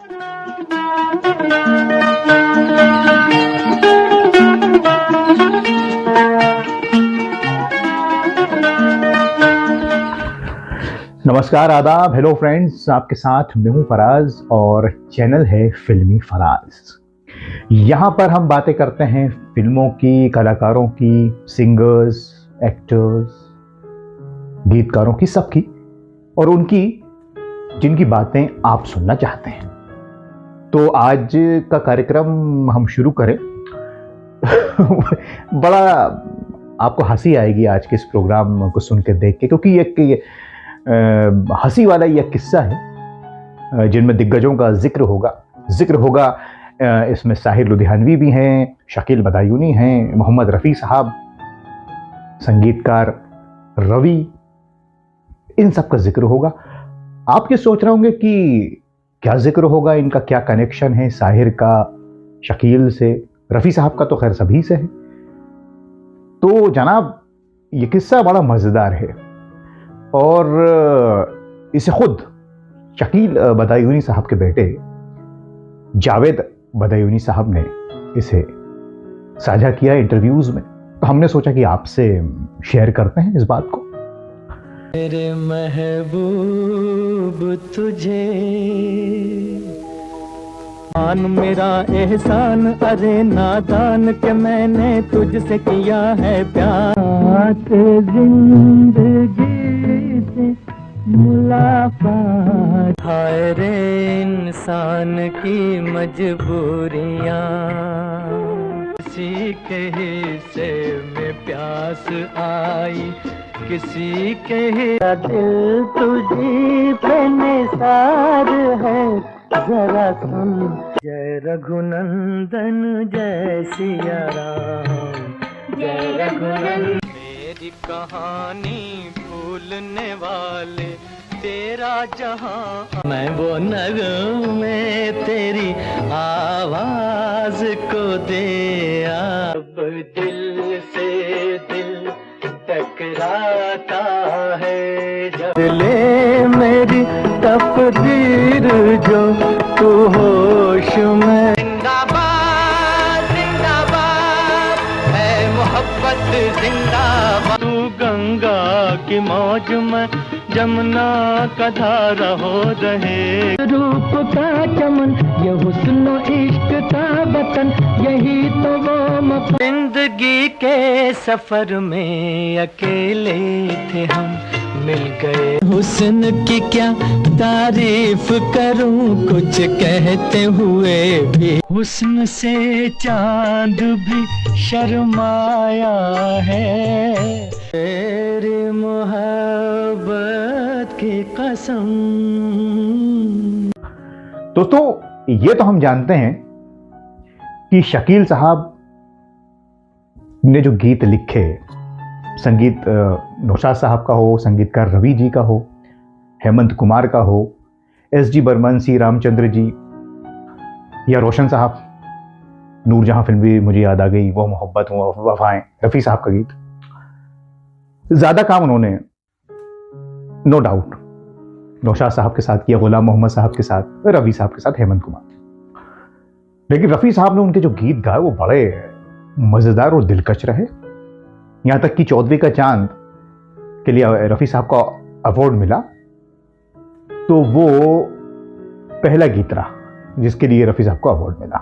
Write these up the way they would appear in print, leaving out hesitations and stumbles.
नमस्कार, आदाब, hello friends. आपके साथ मैं हूं फराज और चैनल है फिल्मी फराज। यहाँ पर हम बातें करते हैं फिल्मों की, कलाकारों की, सिंगर्स, एक्टर्स, गीतकारों की, सबकी, और उनकी जिनकी बातें आप सुनना चाहते हैं। तो आज का कार्यक्रम हम शुरू करें। बड़ा आपको हंसी आएगी आज के इस प्रोग्राम को सुन के, देख के, क्योंकि एक हंसी वाला यह किस्सा है जिनमें दिग्गजों का जिक्र होगा। इसमें साहिर लुधियानवी भी हैं, शकील बदायूनी हैं, मोहम्मद रफ़ी साहब, संगीतकार रवि, इन सब का जिक्र होगा। आप ये सोच रहे होंगे कि क्या जिक्र होगा, इनका क्या कनेक्शन है साहिर का शकील से, रफ़ी साहब का तो खैर सभी से है। तो जनाब, ये किस्सा बड़ा मज़ेदार है और इसे खुद शकील बदायूनी साहब के बेटे जावेद बदायूनी साहब ने इसे साझा किया इंटरव्यूज में। तो हमने सोचा कि आपसे शेयर करते हैं इस बात को। मेरे महबूब तुझे मान मेरा एहसान, अरे नादान के मैंने तुझसे किया है प्यार। जिंदगी से मुलाकात, हाय रे इंसान की मजबूरियां, किसी के हिस्से में प्यास आई, किसी के दिल तुझी पे निसार है, जरा सुन। जय रघुनंदन जय सिया राम, जय रघुनंदन। मेरी कहानी भूलने वाले तेरा जहां, मैं वो नगमे तेरी आवाज को दे। अब दिल से दिल टकराता है, जब ले मेरी तकदीर जो तू होश में। जिंदाबाद जिंदाबाद है मोहब्बत जिंदाबाद, तू गंगा की मौज में जमुना का धारा हो रहे। रूप का चमन ये हुस्न इश्क का वतन, यही तो वो जिंदगी के सफर में अकेले थे हम, मिल गए। हुस्न की क्या तारीफ करूं, कुछ कहते हुए भी हुस्न से चांद भी शर्माया है। तेरी मोहब्बत की कसम। दोस्तों, ये तो हम जानते हैं कि शकील साहब ने जो गीत लिखे, संगीत नौशाद साहब का हो, संगीतकार रवि जी का हो, हेमंत कुमार का हो, एस.जी. बर्मन, सी रामचंद्र जी, या रोशन साहब, नूरजहां फिल्म भी मुझे याद आ गई, वो मोहब्बत, वो वफाएं, रफ़ी साहब का गीत। ज़्यादा काम उन्होंने नो डाउट नौशाद साहब के साथ किया, गुलाम मोहम्मद साहब के साथ, रवि साहब के साथ, हेमंत कुमार। लेकिन रफ़ी साहब ने उनके जो गीत गाए वो बड़े मज़ेदार और दिलकश रहे। यहाँ तक कि चौदहवीं का चांद के लिए रफ़ी साहब को अवार्ड मिला, तो वो पहला गीत रहा जिसके लिए रफ़ी साहब को अवार्ड मिला।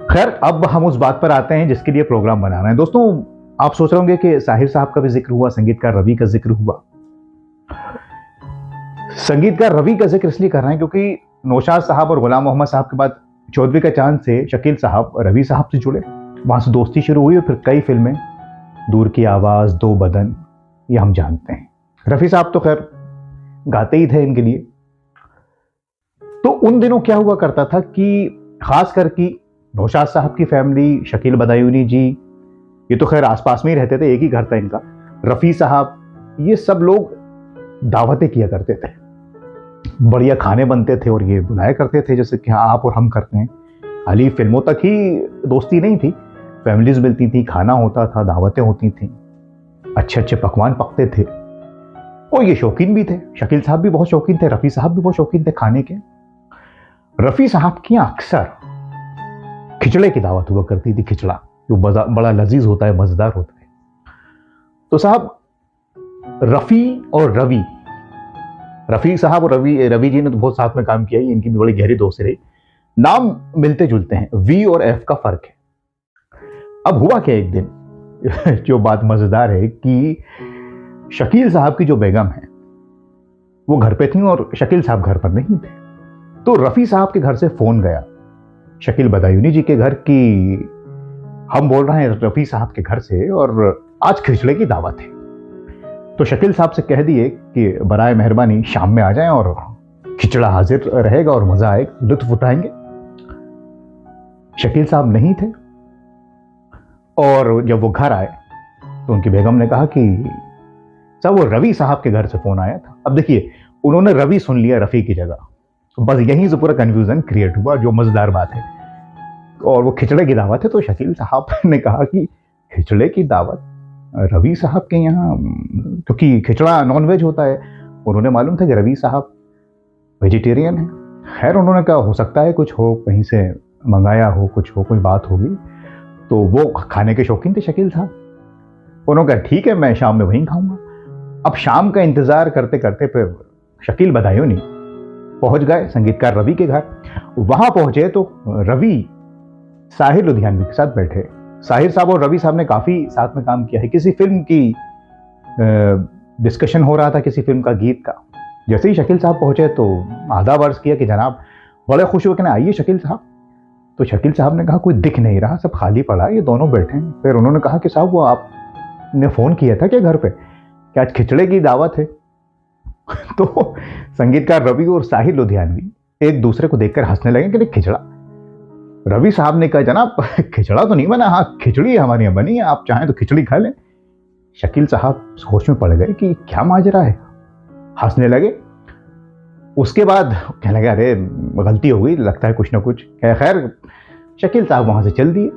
खैर, अब हम उस बात पर आते हैं जिसके लिए प्रोग्राम बना रहे हैं। दोस्तों, आप सोच रहे होंगे कि साहिर साहब का भी जिक्र हुआ, संगीतकार रवि का जिक्र हुआ। संगीतकार रवि का जिक्र इसलिए कर रहे हैं क्योंकि नौशाद साहब और गुलाम मोहम्मद साहब के बाद चौदहवीं का चांद से शकील साहब रवि साहब से जुड़े, वहां से दोस्ती शुरू हुई और फिर कई फिल्में, दूर की आवाज, दो बदन, ये हम जानते हैं। रफ़ी साहब तो खैर गाते ही थे इनके लिए। तो उन दिनों क्या हुआ करता था कि खास करके नौशाद साहब की फैमिली, शकील बदायूनी जी, ये तो खैर आसपास में ही रहते थे, एक ही घर था इनका। रफ़ी साहब, ये सब लोग दावतें किया करते थे, बढ़िया खाने बनते थे और ये बुलाया करते थे, जैसे कि आप और हम करते हैं। खाली फिल्मों तक ही दोस्ती नहीं थी, फैमिलीज मिलती थी, खाना होता था, दावतें होती थी, अच्छे अच्छे पकवान पकते थे। और ये शौकीन भी थे, शकील साहब भी बहुत शौकीन थे, रफ़ी साहब भी बहुत शौकीन थे खाने के। रफ़ी साहब की अक्सर खिचड़े की दावत हुआ करती थी। खिचड़ा जो बड़ा लजीज होता है, मज़ेदार होता है। तो साहब रफ़ी और रवि, रफ़ी साहब और रवि जी ने तो बहुत साथ में काम किया ही, इनकी भी बड़ी गहरी दोस्ती रही। नाम मिलते जुलते हैं, वी और एफ का फर्क है। अब हुआ क्या एक दिन जो बात मजेदार है कि शकील साहब की जो बेगम है वो घर पे थी और शकील साहब घर पर नहीं थे। तो रफ़ी साहब के घर से फोन गया शकील बदायूनी जी के घर की हम बोल रहे हैं रफ़ी साहब के घर से और आज खिचड़े की दावत है। तो शकील साहब से कह दिए कि बराए मेहरबानी शाम में आ जाएं और खिचड़ा हाजिर रहेगा और मजा आएगा, लुत्फ उठाएंगे। शकील साहब नहीं थे और जब वो घर आए तो उनकी बेगम ने कहा कि साहब वो रवि साहब के घर से फोन आया था। अब देखिए उन्होंने रवि सुन लिया रफ़ी की जगह, बस यहीं से पूरा कंफ्यूजन क्रिएट हुआ, जो मजेदार बात है। और वो खिचड़े की दावत है तो शकील साहब ने कहा कि खिचड़े की दावत रवि साहब के यहाँ, क्योंकि खिचड़ा नॉनवेज होता है, उन्होंने मालूम था कि रवि साहब वेजिटेरियन है। खैर उन्होंने कहा हो सकता है कुछ हो, कहीं से मंगाया हो, कुछ हो, कोई बात होगी। तो वो खाने के शौकीन थे शकील साहब। उन्होंने कहा ठीक है मैं शाम में वहीं खाऊंगा। अब शाम का इंतजार करते करते फिर शकील बदायूनी पहुंच गए संगीतकार रवि के घर। वहां पहुंचे तो रवि साहिर लुधियानवी के साथ बैठे। साहिर साहब और रवि साहब ने काफी साथ में काम किया है। किसी फिल्म की डिस्कशन हो रहा था, किसी फिल्म का गीत का। जैसे ही शकील साहब पहुंचे तो आदाब अर्ज किया कि जनाब, बड़े खुश होकर आइए शकील साहब। तो शकील साहब ने कहा कोई दिख नहीं रहा, सब खाली पड़ा, ये दोनों बैठे हैं। फिर उन्होंने कहा कि साहब वो आपने फोन किया था क्या घर पे, कि आज खिचड़े की दावत है? तो संगीतकार रवि और साहिर लुधियानवी एक दूसरे को देखकर हंसने लगे कि खिचड़ा। रवि साहब ने कहा जनाब खिचड़ा तो नहीं बना, हाँ खिचड़ी हमारे यहाँ बनी है, आप चाहें तो खिचड़ी खा लें। शकील साहब सोच में पड़ गए कि क्या माजरा है, हंसने लगे। उसके बाद कहने लगे अरे गलती हो गई, लगता है कुछ ना कुछ। खैर शकील साहब वहां से चल दिए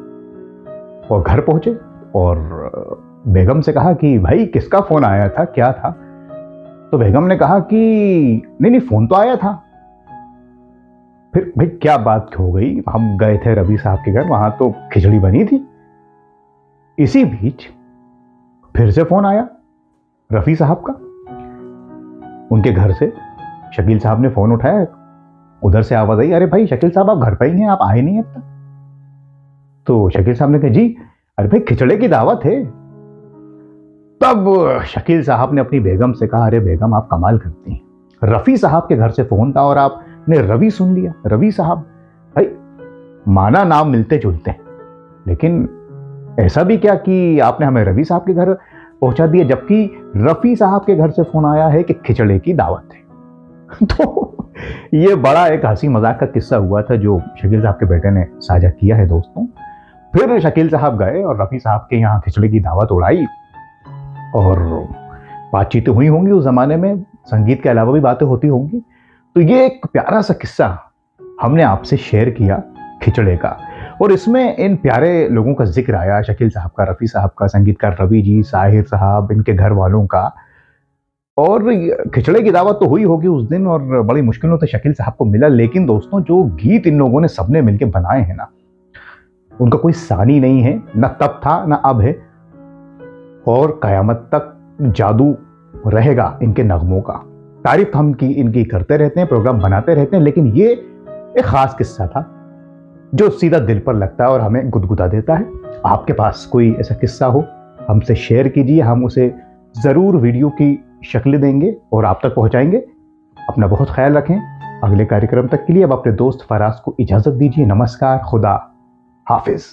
और घर पहुंचे और बेगम से कहा कि भाई किसका फोन आया था, क्या था? तो बेगम ने कहा कि नहीं फोन तो आया था। फिर भाई क्या बात हो गई, हम गए थे रवि साहब के घर, वहां तो खिचड़ी बनी थी। इसी बीच फिर से फोन आया रफ़ी साहब का उनके घर से। शकील साहब ने फोन उठाया, उधर से आवाज आई अरे भाई शकील साहब आप घर पे ही हैं, आप आए नहीं अब तक। तो शकील साहब ने कहा जी अरे भाई खिचड़े की दावत है। तब शकील साहब ने अपनी बेगम से कहा अरे बेगम आप कमाल करती हैं, रफ़ी साहब के घर से फोन था और आपने रवि सुन लिया। रवि साहब भाई माना नाम मिलते जुलते हैं, लेकिन ऐसा भी क्या कि आपने हमें रवि साहब के घर पहुंचा दिया, जबकि रफ़ी साहब के घर से फोन आया है कि खिचड़े की दावत है। तो ये बड़ा एक हंसी मजाक का किस्सा हुआ था जो शकील साहब के बेटे ने साझा किया है दोस्तों। फिर शकील साहब गए और रफ़ी साहब के यहाँ खिचड़े की दावत उड़ाई और बातचीतें हुई होंगी। उस जमाने में संगीत के अलावा भी बातें होती होंगी। तो ये एक प्यारा सा किस्सा हमने आपसे शेयर किया खिचड़े का, और इसमें इन प्यारे लोगों का जिक्र आया, शकील साहब का, रफ़ी साहब का, संगीतकार रवि जी, साहिर साहब, इनके घर वालों का। और खिचड़े की दावत तो हुई होगी उस दिन और बड़ी मुश्किलों से शकील साहब को मिला। लेकिन दोस्तों जो गीत इन लोगों ने सबने मिलकर बनाए हैं ना, उनका कोई सानी नहीं है, न तब था न अब है, और कयामत तक जादू रहेगा इनके नगमों का। तारीफ हम इनकी करते रहते हैं, प्रोग्राम बनाते रहते हैं, लेकिन ये एक खास किस्सा था जो सीधा दिल पर लगता है और हमें गुदगुदा देता है। आपके पास कोई ऐसा किस्सा हो हमसे शेयर कीजिए, हम उसे जरूर वीडियो की शक्ल देंगे और आप तक पहुंचाएंगे। अपना बहुत ख्याल रखें। अगले कार्यक्रम तक के लिए अब अपने दोस्त फराज को इजाजत दीजिए। नमस्कार, खुदा हाफिज।